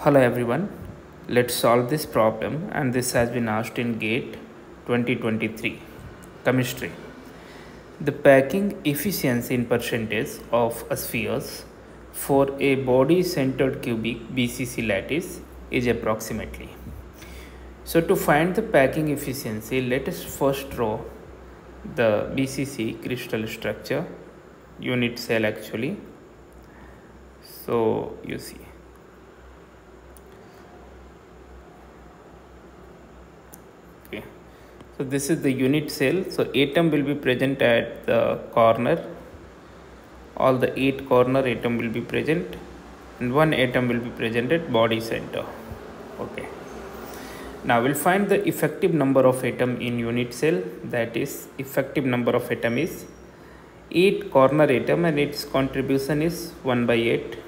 Hello everyone, let's solve this problem, and this has been asked in GATE 2023 chemistry. The packing efficiency in percentage of spheres for a body centered cubic BCC lattice is approximately. So to find the packing efficiency, let us first draw the BCC crystal structure, unit cell actually. So you see. Okay, so this is the unit cell. So atom will be present at the corner. All the 8 corner atom will be present, and one atom will be present at body center. Okay. Now we'll find the effective number of atom in unit cell. That is, effective number of atom is 8 corner atom, and its contribution is 1 by 8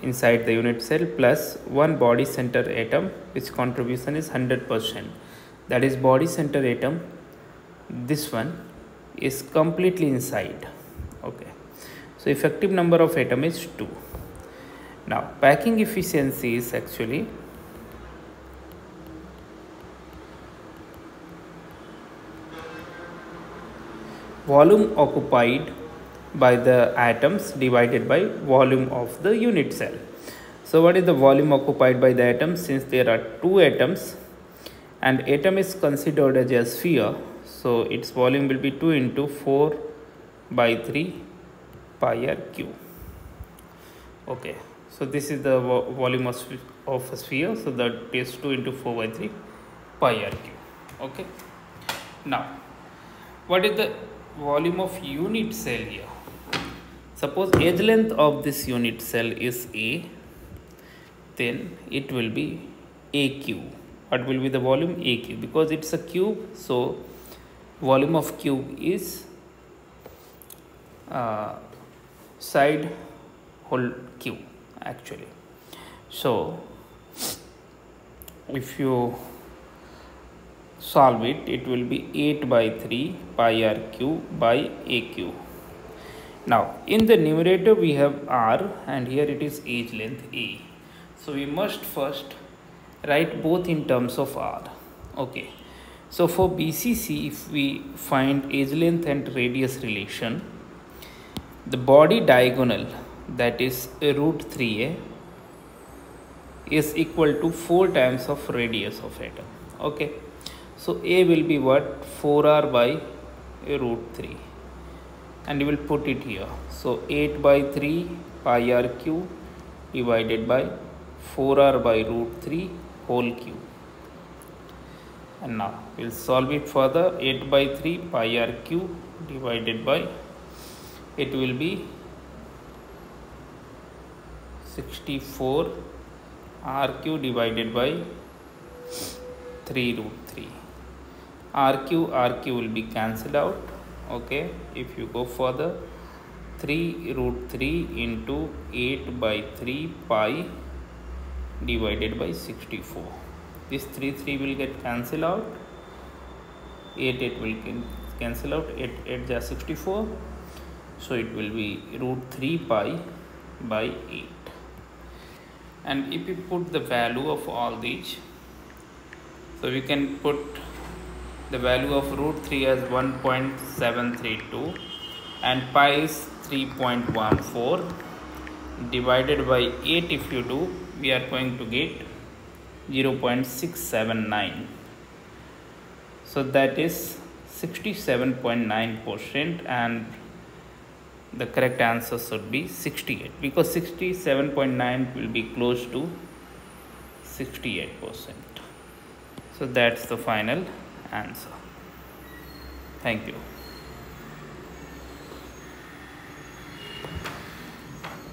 inside the unit cell, plus one body center atom, which contribution is 100%. That is, body center atom, this one is completely inside. Okay, so effective number of atom is 2. Now packing efficiency is actually volume occupied by the atoms divided by volume of the unit cell. So what is the volume occupied by the atoms? Since there are 2 atoms and atom is considered as a sphere, so its volume will be 2 into 4 by 3 pi r cube. Okay, so this is the volume of a sphere, so that is 2 into 4 by 3 pi r cube. Okay, now what is the volume of unit cell here? Suppose edge length of this unit cell is A, then it will be A cube. What will be the volume? A cube, because it's a cube, so volume of cube is side whole cube actually. So if you solve it, it will be 8 by 3 pi r cube by A cube. Now in the numerator we have r, and here it is edge length A. So we must first write both in terms of r. Okay, so for BCC, if we find edge length and radius relation, the body diagonal, that is root 3a, is equal to 4 times of radius of atom. Okay, so A will be what? 4r by root 3, and you will put it here. So 8 by 3 pi r cube divided by 4r by root 3 whole cube. And now we will solve it further. 8 by 3 pi r cube divided by, it will be 64 r cube divided by 3 root 3. R cube will be cancelled out. Okay, if you go further, 3 root 3 into 8 by 3 pi divided by 64. This 3 will get cancelled out. 8 will cancel out. 8 is 64. So it will be root 3 pi by 8. And if you put the value of all these, so we can put the value of root 3 as 1.732 and pi is 3.14 divided by 8. If you do, we are going to get 0.679. So that is 67.9%, and the correct answer should be 68, because 67.9 will be close to 68%. So that's the final answer. Thank you.